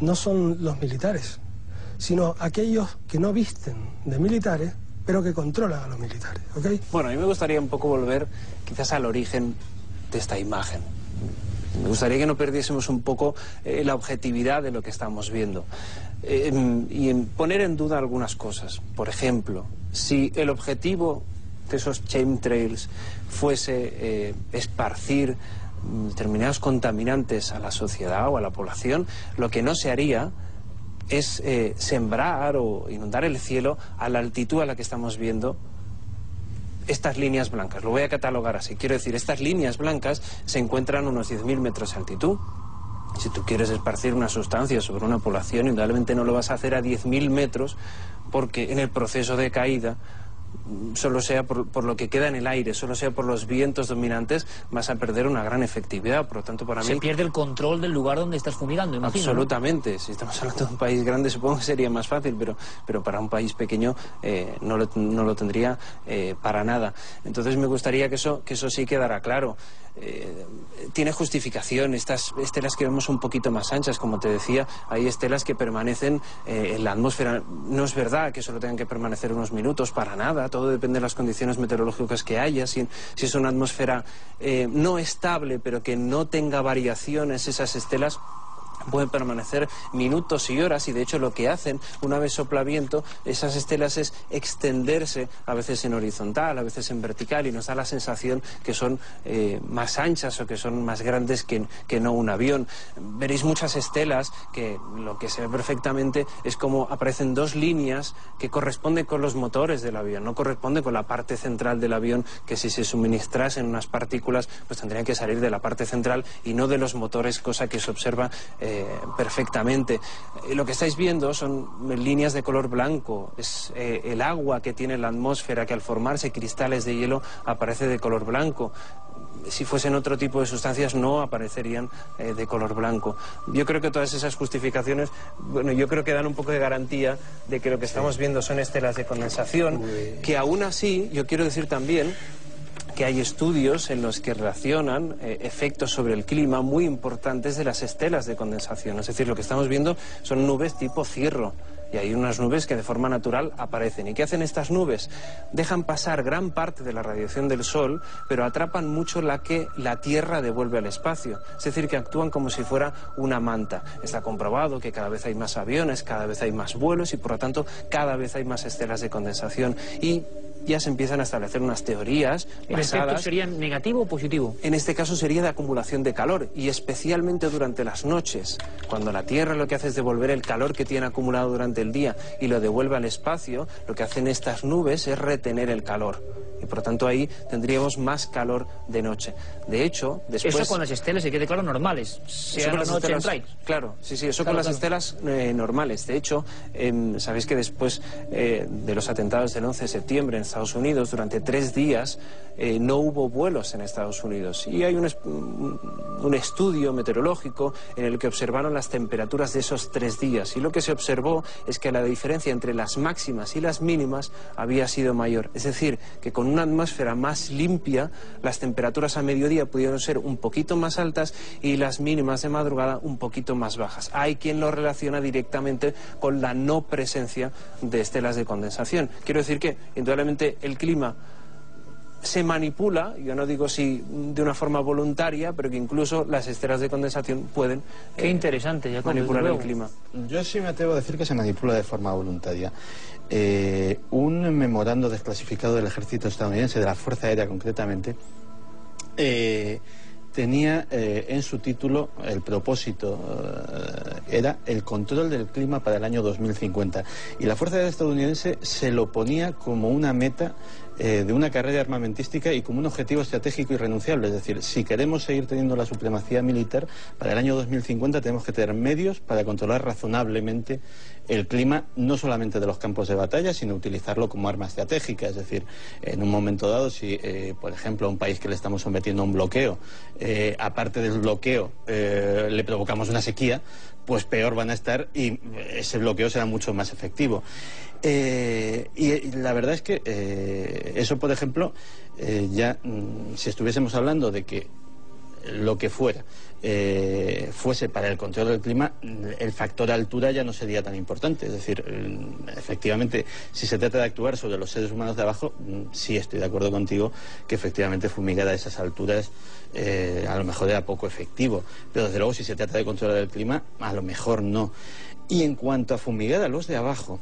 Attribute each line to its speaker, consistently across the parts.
Speaker 1: no son los militares, sino aquellos que no visten de militares, pero que controlan a los militares, ¿ok?
Speaker 2: Bueno, a mí me gustaría un poco volver quizás al origen de esta imagen. Me gustaría que no perdiésemos un poco la objetividad de lo que estamos viendo y en poner en duda algunas cosas. Por ejemplo, si el objetivo de esos chemtrails fuese esparcir determinados contaminantes a la sociedad o a la población, lo que no se haría es sembrar o inundar el cielo a la altitud a la que estamos viendo estas líneas blancas. Lo voy a catalogar así. Quiero decir, estas líneas blancas se encuentran a unos 10.000 metros de altitud. Si tú quieres esparcir una sustancia sobre una población, indudablemente no lo vas a hacer a 10.000 metros, porque en el proceso de caída, solo sea por lo que queda en el aire, solo sea por los vientos dominantes, vas a perder una gran efectividad. Por lo tanto, para mí...
Speaker 3: Se pierde el control del lugar donde estás fumigando, imagino.
Speaker 2: Absolutamente. ¿No? Si estamos hablando de un país grande, supongo que sería más fácil, pero para un país pequeño no lo tendría para nada. Entonces me gustaría que eso sí quedara claro. Tiene justificación. Estas estelas que vemos un poquito más anchas, como te decía, hay estelas que permanecen en la atmósfera. No es verdad que solo tengan que permanecer unos minutos, para nada. Todo depende de las condiciones meteorológicas que haya. Si es una atmósfera no estable, pero que no tenga variaciones, esas estelas pueden permanecer minutos y horas, y de hecho lo que hacen una vez sopla viento esas estelas es extenderse, a veces en horizontal, a veces en vertical, y nos da la sensación que son más anchas o que son más grandes que no un avión. Veréis muchas estelas que lo que se ve perfectamente es como aparecen dos líneas que corresponden con los motores del avión, no corresponde con la parte central del avión, que si se suministrasen unas partículas pues tendrían que salir de la parte central y no de los motores, cosa que se observa perfectamente. Lo que estáis viendo son líneas de color blanco, es el agua que tiene la atmósfera, que al formarse cristales de hielo aparece de color blanco. Si fuesen otro tipo de sustancias no aparecerían de color blanco. Yo creo que todas esas justificaciones, bueno, yo creo que dan un poco de garantía de que lo que estamos viendo son estelas de condensación, que aún así, yo quiero decir también que hay estudios en los que relacionan efectos sobre el clima muy importantes de las estelas de condensación. Es decir, lo que estamos viendo son nubes tipo cirro. Y hay unas nubes que de forma natural aparecen. ¿Y qué hacen estas nubes? Dejan pasar gran parte de la radiación del Sol, pero atrapan mucho la que la Tierra devuelve al espacio. Es decir, que actúan como si fuera una manta. Está comprobado que cada vez hay más aviones, cada vez hay más vuelos y por lo tanto cada vez hay más estelas de condensación. Y ya se empiezan a establecer unas teorías basadas...
Speaker 3: ¿El efecto sería negativo o positivo?
Speaker 2: En este caso sería de acumulación de calor, y especialmente durante las noches, cuando la Tierra lo que hace es devolver el calor que tiene acumulado durante el día y lo devuelve al espacio. Lo que hacen estas nubes es retener el calor, y por lo tanto ahí tendríamos más calor de noche. De hecho, después...
Speaker 3: Eso con las estelas, se quede claro, normales, sean las noche en
Speaker 2: Claro, sí, eso con las estelas normales. De hecho, sabéis que después de los atentados del 11 de septiembre en Estados Unidos, durante 3 días no hubo vuelos en Estados Unidos. Y hay un estudio meteorológico en el que observaron las temperaturas de esos 3 días. Y lo que se observó es que la diferencia entre las máximas y las mínimas había sido mayor. Es decir, que con una atmósfera más limpia, las temperaturas a mediodía pudieron ser un poquito más altas y las mínimas de madrugada un poquito más bajas. Hay quien lo relaciona directamente con la no presencia de estelas de condensación. Quiero decir que, indudablemente, el clima se manipula, yo no digo si de una forma voluntaria, pero que incluso las estelas de condensación pueden
Speaker 3: Qué interesante, Jacob,
Speaker 2: manipular el clima.
Speaker 4: Yo sí me atrevo a decir que se manipula de forma voluntaria. Un memorando desclasificado del ejército estadounidense, de la Fuerza Aérea concretamente, tenía en su título, el propósito era el control del clima para el año 2050. Y la Fuerza Aérea estadounidense se lo ponía como una meta de una carrera armamentística y como un objetivo estratégico irrenunciable. Es decir, si queremos seguir teniendo la supremacía militar, para el año 2050 tenemos que tener medios para controlar razonablemente el clima, no solamente de los campos de batalla, sino utilizarlo como arma estratégica. Es decir, en un momento dado, si, por ejemplo, a un país que le estamos sometiendo a un bloqueo, aparte del bloqueo, le provocamos una sequía, pues peor van a estar y ese bloqueo será mucho más efectivo. Y la verdad es que eso, por ejemplo, ya si estuviésemos hablando de que lo que fuera fuese para el control del clima, el factor altura ya no sería tan importante. Es decir, efectivamente, si se trata de actuar sobre los seres humanos de abajo, sí estoy de acuerdo contigo que efectivamente fumigar a esas alturas a lo mejor era poco efectivo, pero desde luego si se trata de controlar el clima, a lo mejor no. Y en cuanto a fumigar a los de abajo,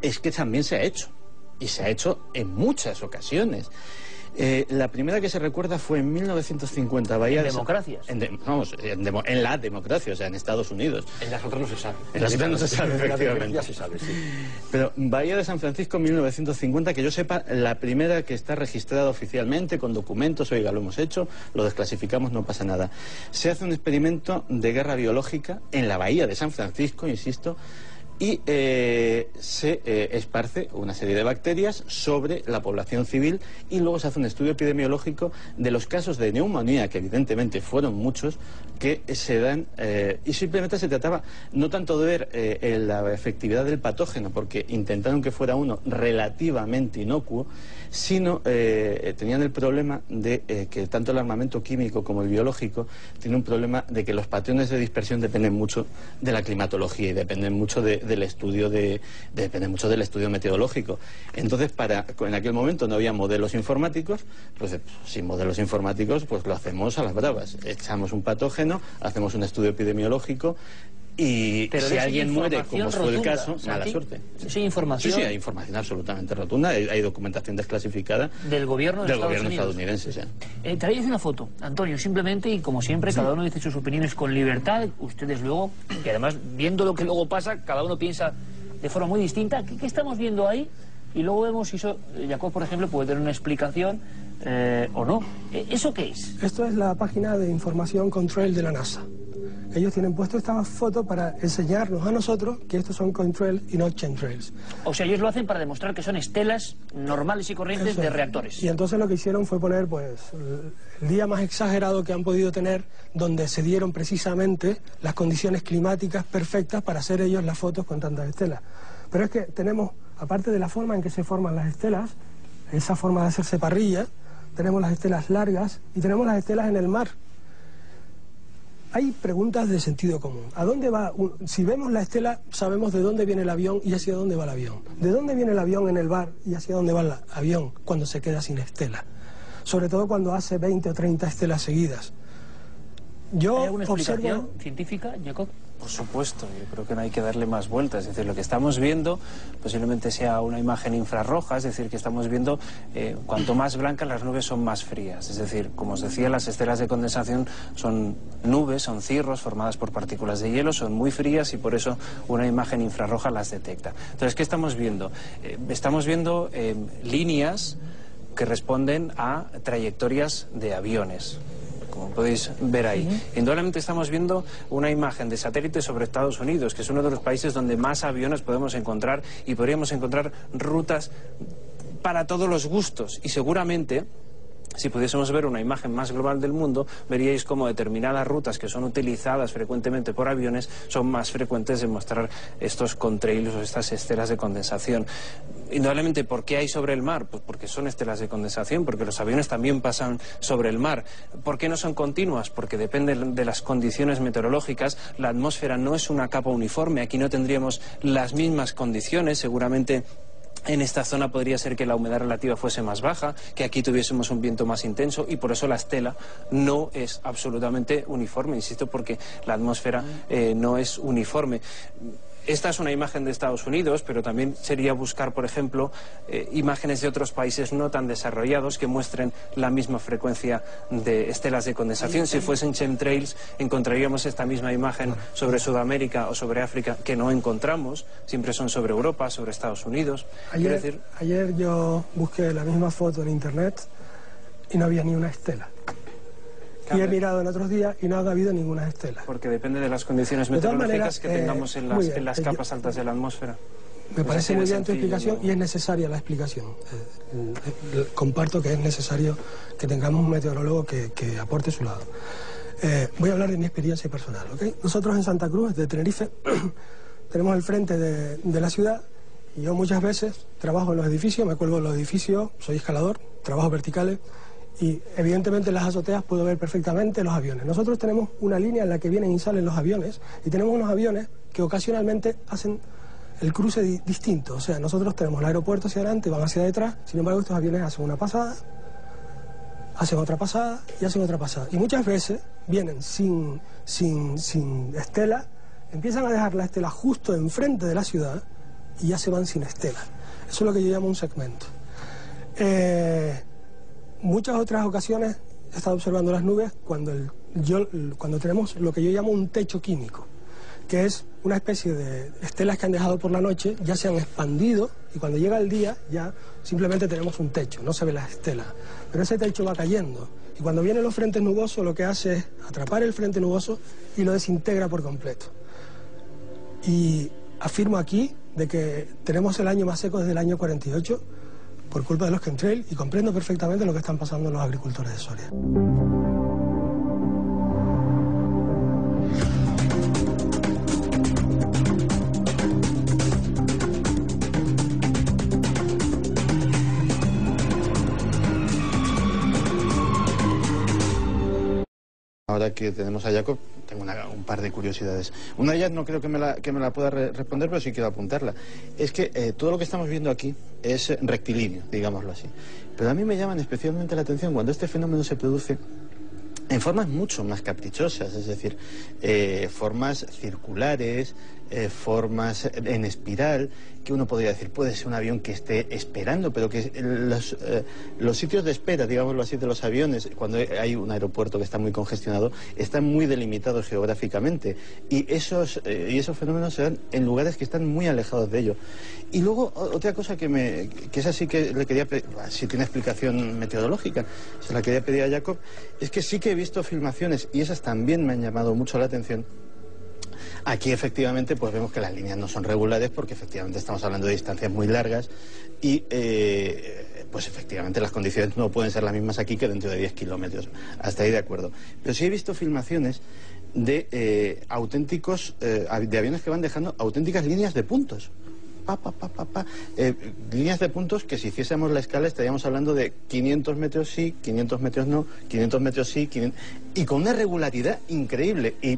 Speaker 4: es que también se ha hecho, y se ha hecho en muchas ocasiones. La primera que se recuerda fue en 1950.
Speaker 3: ¿En democracias?
Speaker 4: En la democracia, o sea, en Estados Unidos.
Speaker 5: En las otras no se sabe.
Speaker 4: En las otras no se sabe, efectivamente.
Speaker 5: Ya se sabe, sí.
Speaker 4: Pero Bahía de San Francisco, 1950, que yo sepa, la primera que está registrada oficialmente, con documentos, oiga, lo hemos hecho, lo desclasificamos, no pasa nada. Se hace un experimento de guerra biológica en la Bahía de San Francisco, insisto, y se esparce una serie de bacterias sobre la población civil y luego se hace un estudio epidemiológico de los casos de neumonía, que evidentemente fueron muchos, que se dan, y simplemente se trataba no tanto de ver la efectividad del patógeno, porque intentaron que fuera uno relativamente inocuo, sino tenían el problema de que tanto el armamento químico como el biológico tiene un problema de que los patrones de dispersión dependen mucho de la climatología y dependen mucho del estudio meteorológico. Entonces, en aquel momento no había modelos informáticos, pues sin modelos informáticos pues lo hacemos a las bravas. Echamos un patógeno, hacemos un estudio epidemiológico y pero si alguien muere, como fue el caso, mala suerte.
Speaker 3: ¿Sí hay información?
Speaker 4: Sí, hay información absolutamente rotunda, hay documentación desclasificada
Speaker 3: del gobierno de
Speaker 4: estadounidense. Sí.
Speaker 3: Traéis una foto, Antonio, simplemente, y como siempre, cada uno dice sus opiniones con libertad, ustedes luego, y además, viendo lo que luego pasa, cada uno piensa de forma muy distinta. ¿Qué estamos viendo ahí? Y luego vemos si eso, Jacob, por ejemplo, puede tener una explicación o no. ¿Eso qué es?
Speaker 1: Esto es la página de información Contrail de la NASA. Ellos tienen puesto esta foto para enseñarnos a nosotros que estos son contrails y no chemtrails.
Speaker 3: O sea, ellos lo hacen para demostrar que son estelas normales y corrientes de reactores.
Speaker 1: Y entonces lo que hicieron fue poner pues el día más exagerado que han podido tener, donde se dieron precisamente las condiciones climáticas perfectas para hacer ellos las fotos con tantas estelas. Pero es que tenemos, aparte de la forma en que se forman las estelas, esa forma de hacerse parrilla, tenemos las estelas largas y tenemos las estelas en el mar. Hay preguntas de sentido común. ¿A dónde va? Si vemos la estela, sabemos de dónde viene el avión y hacia dónde va el avión. ¿De dónde viene el avión en el mar y hacia dónde va el avión cuando se queda sin estela? Sobre todo cuando hace 20 o 30 estelas seguidas.
Speaker 3: ¿Hay alguna explicación científica, Jacob?
Speaker 2: Por supuesto, yo creo que no hay que darle más vueltas. Es decir, lo que estamos viendo posiblemente sea una imagen infrarroja, es decir, que estamos viendo cuanto más blancas las nubes son más frías. Es decir, como os decía, las estelas de condensación son nubes, son cirros formadas por partículas de hielo, son muy frías y por eso una imagen infrarroja las detecta. Entonces, ¿qué estamos viendo? Estamos viendo líneas que responden a trayectorias de aviones, como podéis ver ahí. Indudablemente estamos viendo una imagen de satélite sobre Estados Unidos, que es uno de los países donde más aviones podemos encontrar y podríamos encontrar rutas para todos los gustos. Y seguramente, si pudiésemos ver una imagen más global del mundo, veríais cómo determinadas rutas que son utilizadas frecuentemente por aviones son más frecuentes en mostrar estos contrails o estas estelas de condensación. Indudablemente, ¿por qué hay sobre el mar? Pues porque son estelas de condensación, porque los aviones también pasan sobre el mar. ¿Por qué no son continuas? Porque dependen de las condiciones meteorológicas. La atmósfera no es una capa uniforme, aquí no tendríamos las mismas condiciones, seguramente. En esta zona podría ser que la humedad relativa fuese más baja, que aquí tuviésemos un viento más intenso y por eso la estela no es absolutamente uniforme, insisto, porque la atmósfera no es uniforme. Esta es una imagen de Estados Unidos, pero también sería buscar, por ejemplo, imágenes de otros países no tan desarrollados que muestren la misma frecuencia de estelas de condensación. Si fuesen chemtrails, encontraríamos esta misma imagen sobre Sudamérica o sobre África, que no encontramos. Siempre son sobre Europa, sobre Estados Unidos.
Speaker 1: Ayer yo busqué la misma foto en Internet y no había ni una estela. Y he mirado en otros días y no ha habido ninguna estela.
Speaker 2: Porque depende de las condiciones meteorológicas que tengamos en las capas altas de la atmósfera.
Speaker 1: Me parece muy bien tu explicación y es necesaria la explicación. Comparto que es necesario que tengamos un meteorólogo que aporte su lado. Voy a hablar de mi experiencia personal, ¿ok? Nosotros en Santa Cruz, de Tenerife, tenemos el frente de la ciudad y yo muchas veces trabajo en los edificios, me cuelgo en los edificios, soy escalador, trabajo verticales Y evidentemente en las azoteas puedo ver perfectamente los aviones. Nosotros tenemos una línea en la que vienen y salen los aviones, y tenemos unos aviones que ocasionalmente hacen el cruce distinto. O sea, nosotros tenemos el aeropuerto hacia adelante, van hacia detrás, sin embargo estos aviones hacen una pasada, hacen otra pasada y hacen otra pasada. Y muchas veces vienen sin estela, empiezan a dejar la estela justo enfrente de la ciudad y ya se van sin estela. Eso es lo que yo llamo un segmento. Muchas otras ocasiones he estado observando las nubes cuando tenemos lo que yo llamo un techo químico, que es una especie de estelas que han dejado por la noche, ya se han expandido y cuando llega el día ya simplemente tenemos un techo, no se ve las estelas. Pero ese techo va cayendo y cuando vienen los frentes nubosos lo que hace es atrapar el frente nuboso y lo desintegra por completo. Y afirmo aquí de que tenemos el año más seco desde el año 48 por culpa de los chemtrails y comprendo perfectamente lo que están pasando los agricultores de Soria.
Speaker 4: Ahora que tenemos a Jacob, tengo un par de curiosidades. Una de ellas no creo que me la pueda responder, pero sí quiero apuntarla. Es que todo lo que estamos viendo aquí es rectilíneo, digámoslo así. Pero a mí me llaman especialmente la atención cuando este fenómeno se produce en formas mucho más caprichosas, es decir, formas circulares, formas en espiral, que uno podría decir, puede ser un avión que esté esperando, pero que los sitios de espera, digámoslo así, de los aviones, cuando hay un aeropuerto que está muy congestionado, están muy delimitados geográficamente, y esos fenómenos se dan en lugares que están muy alejados de ello. Y luego, otra cosa que es así que le quería pedir, si tiene explicación meteorológica, se la quería pedir a Jacob, es que sí que he visto filmaciones, y esas también me han llamado mucho la atención. Aquí efectivamente pues vemos que las líneas no son regulares porque efectivamente estamos hablando de distancias muy largas y pues efectivamente las condiciones no pueden ser las mismas aquí que dentro de 10 kilómetros. Hasta ahí de acuerdo. Pero sí he visto filmaciones de de aviones que van dejando auténticas líneas de puntos. Líneas de puntos que si hiciésemos la escala estaríamos hablando de 500 metros sí, 500 metros no, 500 metros sí, 500... y con una regularidad increíble. Y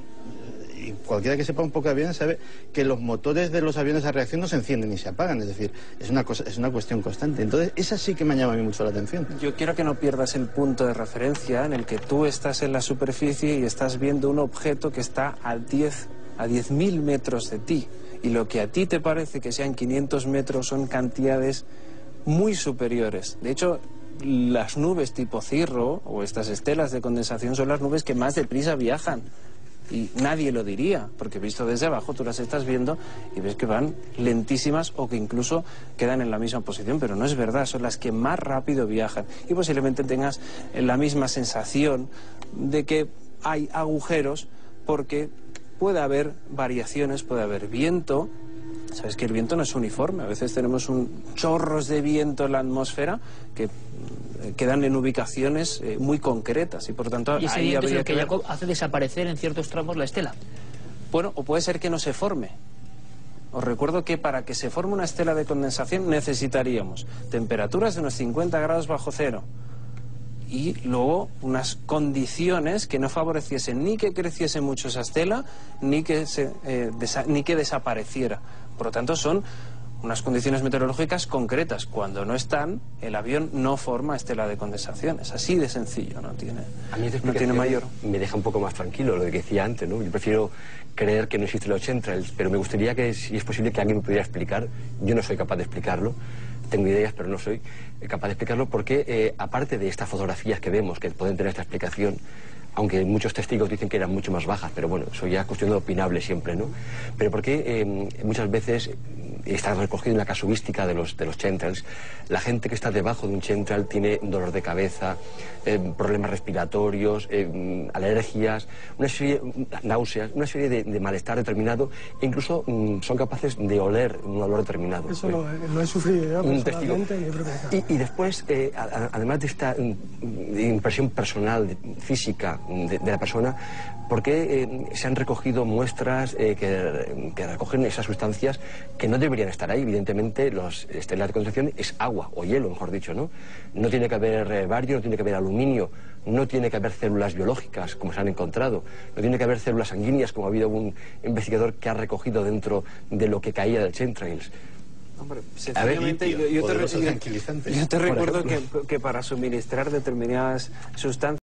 Speaker 4: cualquiera que sepa un poco de aviones sabe que los motores de los aviones a reacción no se encienden ni se apagan, es decir, es una cuestión constante. Entonces, esa sí que me llama a mí mucho la atención.
Speaker 2: Yo quiero que no pierdas el punto de referencia en el que tú estás en la superficie y estás viendo un objeto que está a 10.000 metros de ti. Y lo que a ti te parece que sean 500 metros son cantidades muy superiores. De hecho, las nubes tipo cirro o estas estelas de condensación son las nubes que más deprisa viajan. Y nadie lo diría, porque visto desde abajo tú las estás viendo y ves que van lentísimas o que incluso quedan en la misma posición, pero no es verdad, son las que más rápido viajan. Y posiblemente tengas la misma sensación de que hay agujeros porque puede haber variaciones, puede haber viento. Sabes que el viento no es uniforme, a veces tenemos chorros de viento en la atmósfera que quedan en ubicaciones muy concretas y por tanto
Speaker 3: y ese
Speaker 2: ahí
Speaker 3: viento es
Speaker 2: habría
Speaker 3: el que
Speaker 2: ver...
Speaker 3: hace desaparecer en ciertos tramos la estela.
Speaker 2: Bueno, o puede ser que no se forme. Os recuerdo que para que se forme una estela de condensación necesitaríamos temperaturas de unos 50 grados bajo cero y luego unas condiciones que no favoreciesen ni que creciese mucho esa estela ni que desapareciera. Por lo tanto, son unas condiciones meteorológicas concretas. Cuando no están, el avión no forma estela de condensación. Es así de sencillo, no tiene mayor.
Speaker 5: Me deja un poco más tranquilo lo que decía antes, ¿no? Yo prefiero creer que no existen los chemtrails, pero me gustaría que, si es posible, que alguien me pudiera explicar. Yo no soy capaz de explicarlo. Tengo ideas, pero no soy capaz de explicarlo porque, aparte de estas fotografías que vemos, que pueden tener esta explicación, aunque muchos testigos dicen que eran mucho más bajas, pero bueno, eso ya es cuestión de opinable siempre, ¿no? Pero porque muchas veces está recogido en la casuística de los chemtrails, la gente que está debajo de un chemtrail tiene dolor de cabeza, problemas respiratorios, alergias, náuseas, una serie de malestar determinado, e incluso son capaces de oler un olor determinado.
Speaker 1: Eso lo he sufrido yo personalmente.
Speaker 5: Y después, además de esta impresión personal, física de la persona, ¿por qué se han recogido muestras que recogen esas sustancias que no deberían deberían estar ahí. Evidentemente, los estelas de concentración es agua, o hielo, mejor dicho, ¿no? No tiene que haber bario, no tiene que haber aluminio, no tiene que haber células biológicas, como se han encontrado, no tiene que haber células sanguíneas, como ha habido un investigador que ha recogido dentro de lo que caía del chemtrails.
Speaker 2: Hombre, sencillamente yo te recuerdo que para suministrar determinadas sustancias